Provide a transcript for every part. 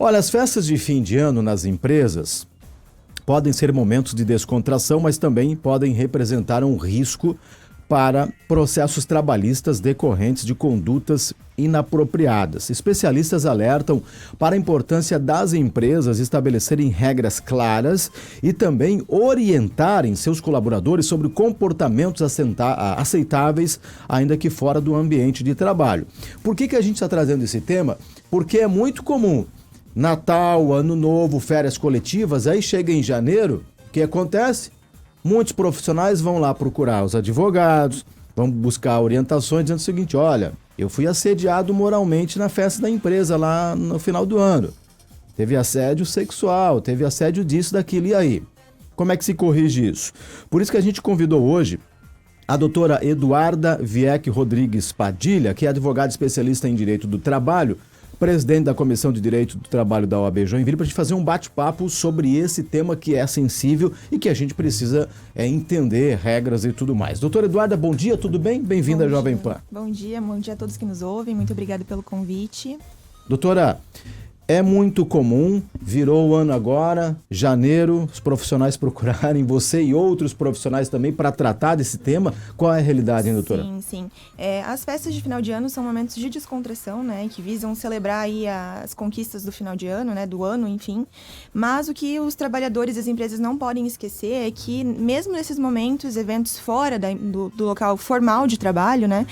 Olha, as festas de fim de ano nas empresas podem ser momentos de descontração, mas também podem representar um risco para processos trabalhistas decorrentes de condutas inapropriadas. Especialistas alertam para a importância das empresas estabelecerem regras claras e também orientarem seus colaboradores sobre comportamentos aceitáveis, ainda que fora do ambiente de trabalho. Por que a gente está trazendo esse tema? Porque é muito comum Natal, Ano Novo, férias coletivas, aí chega em janeiro, o que acontece? Muitos profissionais vão lá procurar os advogados, vão buscar orientações dizendo o seguinte: olha, eu fui assediado moralmente na festa da empresa lá no final do ano. Teve assédio sexual, teve assédio disso, daquilo, e aí? Como é que se corrige isso? Por isso que a gente convidou hoje a doutora Eduarda Vieck Rodrigues Padilha, que é advogada especialista em Direito do Trabalho, presidente da Comissão de Direito do Trabalho da OAB Joinville, para a gente fazer um bate-papo sobre esse tema que é sensível e que a gente precisa entender regras e tudo mais. Doutora Eduarda, bom dia, tudo bem? Bem-vinda à Jovem Pan. Bom dia a todos que nos ouvem, muito obrigada pelo convite. Doutora, é muito comum, virou o ano agora, janeiro, os profissionais procurarem você e outros profissionais também para tratar desse tema. Qual é a realidade, hein, doutora? Sim. As festas de final de ano são momentos de descontração, né, que visam celebrar aí as conquistas do final de ano, né, do ano, enfim. Mas o que os trabalhadores e as empresas não podem esquecer é que, mesmo nesses momentos, eventos fora do local formal de trabalho, né,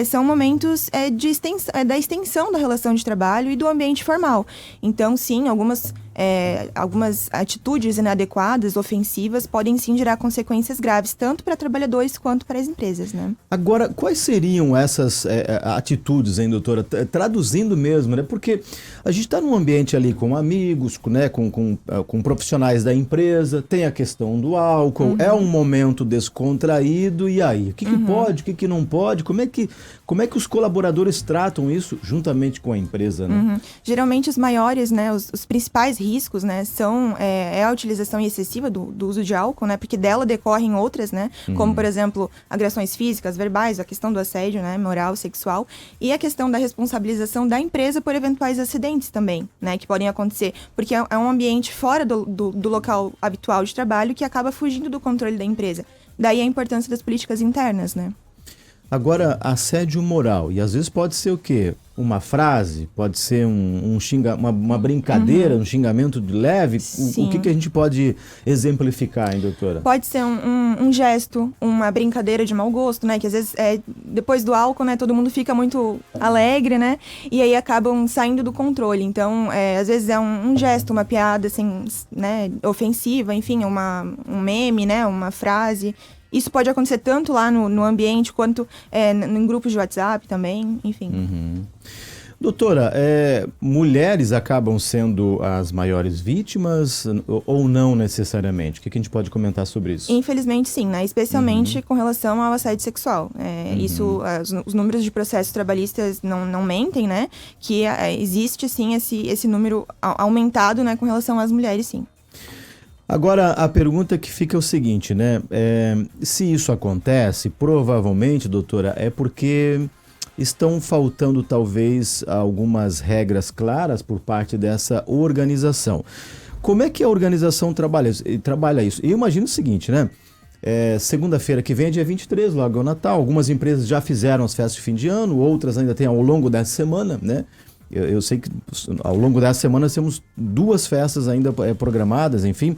são momentos da extensão da relação de trabalho e do ambiente formal. Então, sim, algumas atitudes inadequadas, ofensivas, podem sim gerar consequências graves, tanto para trabalhadores quanto para as empresas, né? Agora, quais seriam essas atitudes, hein, doutora? Traduzindo mesmo, né? Porque a gente está num ambiente ali com amigos, né? com profissionais da empresa, tem a questão do álcool, é um momento descontraído, e aí? O que pode, o que não pode? Como é que os colaboradores tratam isso juntamente com a empresa, né? Geralmente os maiores, né, os principais riscos, né, são a utilização excessiva do uso de álcool, né, porque dela decorrem outras, né, como, por exemplo, agressões físicas, verbais, a questão do assédio, né, moral, sexual, e a questão da responsabilização da empresa por eventuais acidentes também, né, que podem acontecer, porque é um ambiente fora do local habitual de trabalho que acaba fugindo do controle da empresa. Daí a importância das políticas internas, né. Agora, assédio moral, e às vezes pode ser o quê? Uma frase, pode ser uma brincadeira, um xingamento de leve. O que a gente pode exemplificar, hein, doutora? Pode ser um gesto, uma brincadeira de mau gosto, né? Que às vezes, depois do álcool, né, todo mundo fica muito alegre, né? E aí acabam saindo do controle. Então, às vezes é um gesto, uma piada, assim, né, ofensiva, enfim, um meme, né, uma frase. Isso pode acontecer tanto lá no ambiente, quanto em grupos de WhatsApp também, enfim. Doutora, mulheres acabam sendo as maiores vítimas ou não necessariamente? O que a gente pode comentar sobre isso? Infelizmente sim, né? Especialmente com relação ao assédio sexual. Isso, os números de processos trabalhistas não mentem, né? Que existe sim esse número aumentado, né, com relação às mulheres, sim. Agora, a pergunta que fica é o seguinte, né? Se isso acontece, provavelmente, doutora, é porque estão faltando talvez algumas regras claras por parte dessa organização. Como é que a organização trabalha isso? Eu imagino o seguinte, né? Segunda-feira que vem é dia 23, logo é o Natal. Algumas empresas já fizeram as festas de fim de ano, outras ainda têm ao longo dessa semana, né? Eu sei que ao longo dessa semana temos 2 festas ainda programadas, enfim.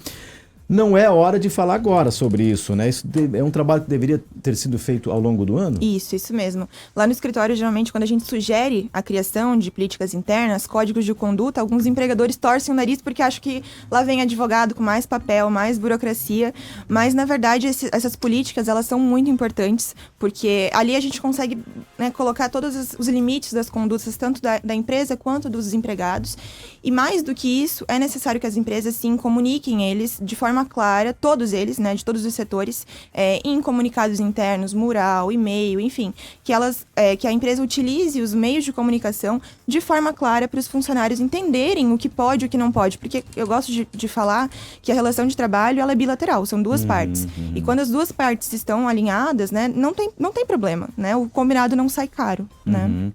Não é hora de falar agora sobre isso, né? Isso é um trabalho que deveria ter sido feito ao longo do ano? Isso mesmo. Lá no escritório, geralmente, quando a gente sugere a criação de políticas internas, códigos de conduta, alguns empregadores torcem o nariz porque acham que lá vem advogado com mais papel, mais burocracia. Mas, na verdade, essas políticas, elas são muito importantes, porque ali a gente consegue, né, colocar todos os limites das condutas, tanto da empresa quanto dos empregados. E mais do que isso, é necessário que as empresas, sim, comuniquem eles de forma clara, todos eles, né, de todos os setores, em comunicados internos, mural, e-mail, enfim, que a empresa utilize os meios de comunicação de forma clara para os funcionários entenderem o que pode e o que não pode, porque eu gosto de falar que a relação de trabalho, ela é bilateral, são duas partes, e quando as duas partes estão alinhadas, né, não tem problema, né, o combinado não sai caro, né.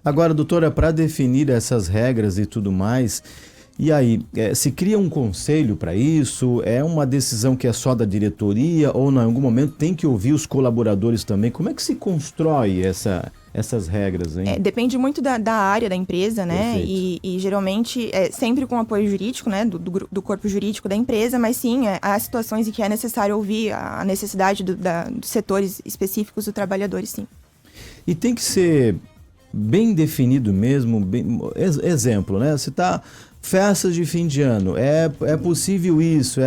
Agora, doutora, para definir essas regras e tudo mais, E aí, se cria um conselho para isso? É uma decisão que é só da diretoria ou em algum momento tem que ouvir os colaboradores também? Como é que se constrói essas regras, hein? Depende muito da área da empresa, né? E geralmente sempre com apoio jurídico, né? Do corpo jurídico da empresa, mas sim, há situações em que é necessário ouvir a necessidade dos setores específicos dos trabalhadores, sim. E tem que ser bem definido mesmo, exemplo, né? Você está festas de fim de ano, é possível isso,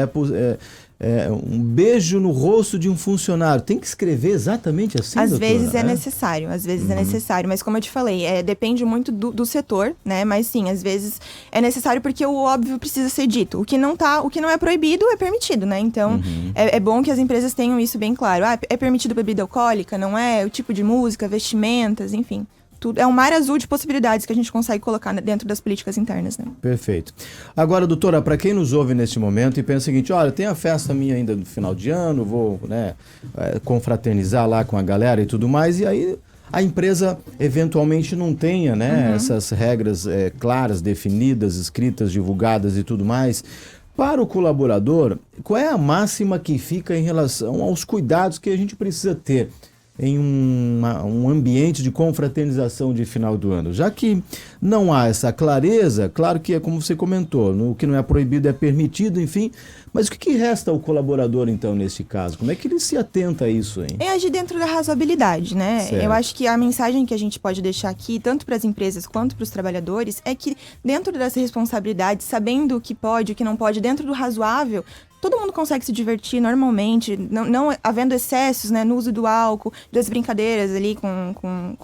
um beijo no rosto de um funcionário. Tem que escrever exatamente assim, Às doutora? vezes é necessário, mas como eu te falei, depende muito do setor, né? Mas sim, às vezes é necessário porque o óbvio precisa ser dito. O que não é proibido é permitido, né? Então, é bom que as empresas tenham isso bem claro. É permitido bebida alcoólica, não é? O tipo de música, vestimentas, enfim. Tudo, é um mar azul de possibilidades que a gente consegue colocar dentro das políticas internas, né? Perfeito. Agora, doutora, para quem nos ouve neste momento e pensa o seguinte, olha, tem a festa minha ainda no final de ano, vou confraternizar lá com a galera e tudo mais, e aí a empresa eventualmente não tenha, né, essas regras claras, definidas, escritas, divulgadas e tudo mais. Para o colaborador, qual é a máxima que fica em relação aos cuidados que a gente precisa ter em um ambiente de confraternização de final do ano? Já que não há essa clareza, claro que é como você comentou, o que não é proibido é permitido, enfim, mas o que resta ao colaborador, então, nesse caso? Como é que ele se atenta a isso, hein? É agir dentro da razoabilidade, né? Certo. Eu acho que a mensagem que a gente pode deixar aqui, tanto para as empresas quanto para os trabalhadores, é que dentro das responsabilidades, sabendo o que pode e o que não pode, dentro do razoável, todo mundo consegue se divertir normalmente, não havendo excessos, né, no uso do álcool, das brincadeiras ali com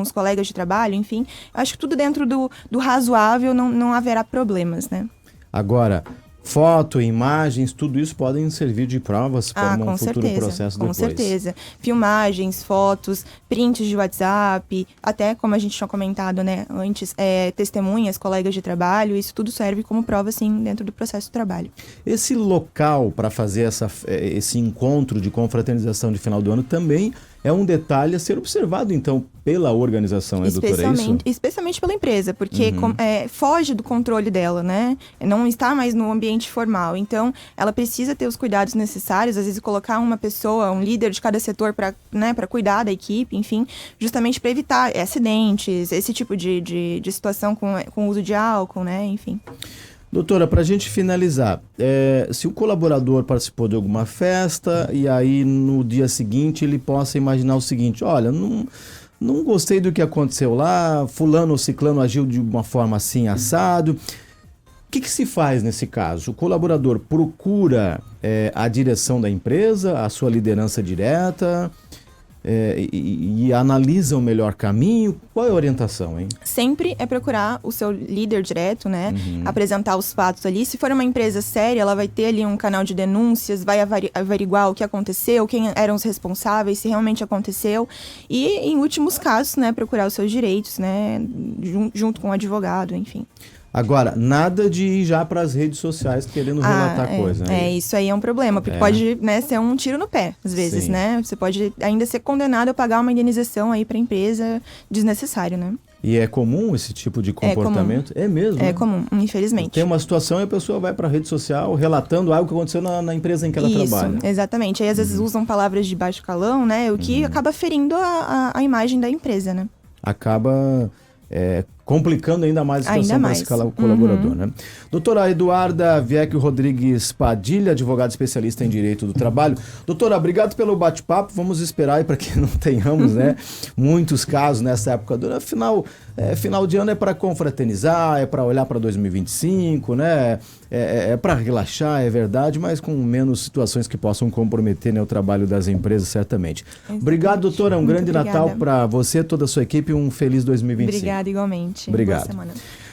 os colegas de trabalho, enfim. Eu acho que tudo dentro do razoável não haverá problemas, né? Agora, foto, imagens, tudo isso podem servir de provas para um futuro processo depois. Com certeza. Filmagens, fotos, prints de WhatsApp, até como a gente tinha comentado, né, antes, testemunhas, colegas de trabalho, isso tudo serve como prova, sim, dentro do processo de trabalho. Esse local para fazer esse encontro de confraternização de final do ano também é um detalhe a ser observado, então, pela organização, né, doutora? É isso? Especialmente pela empresa, porque foge do controle dela, né? Não está mais no ambiente formal. Então, ela precisa ter os cuidados necessários, às vezes colocar uma pessoa, um líder de cada setor para cuidar da equipe, enfim, justamente para evitar acidentes, esse tipo de situação com o uso de álcool, né? Enfim. Doutora, para a gente finalizar, se o colaborador participou de alguma festa e aí no dia seguinte ele possa imaginar o seguinte, olha, não gostei do que aconteceu lá, fulano ou ciclano agiu de uma forma assim, assado. O que se faz nesse caso? O colaborador procura a direção da empresa, a sua liderança direta, e analisa o melhor caminho? Qual é a orientação, hein? Sempre é procurar o seu líder direto, né? Apresentar os fatos ali. Se for uma empresa séria, ela vai ter ali um canal de denúncias, vai averiguar o que aconteceu, quem eram os responsáveis, se realmente aconteceu. E, em últimos casos, né, procurar os seus direitos, né? Junto com o advogado, enfim. Agora, nada de ir já para as redes sociais querendo relatar coisa, né? Isso aí é um problema, porque pode, né, ser um tiro no pé, às vezes, Sim. né? Você pode ainda ser condenado a pagar uma indenização aí para a empresa desnecessário, né? E é comum esse tipo de comportamento? É mesmo? É comum, infelizmente. Tem uma situação e a pessoa vai para a rede social relatando algo que aconteceu na empresa em que ela trabalha. Exatamente. Aí às vezes usam palavras de baixo calão, né? O que acaba ferindo a imagem da empresa, né? Acaba complicando ainda mais a situação para esse colaborador, né? Doutora Eduarda Vieck Rodrigues Padilha, advogada especialista em Direito do Trabalho. Doutora, obrigado pelo bate-papo. Vamos esperar aí para que não tenhamos, né, muitos casos nessa época do ano. Afinal, final de ano é para confraternizar, é para olhar para 2025, né? É para relaxar, é verdade, mas com menos situações que possam comprometer, né, o trabalho das empresas, certamente. Exatamente. Obrigado, doutora. Um grande Natal para você, toda a sua equipe e um feliz 2025. Obrigada, igualmente. Obrigado. Boa semana.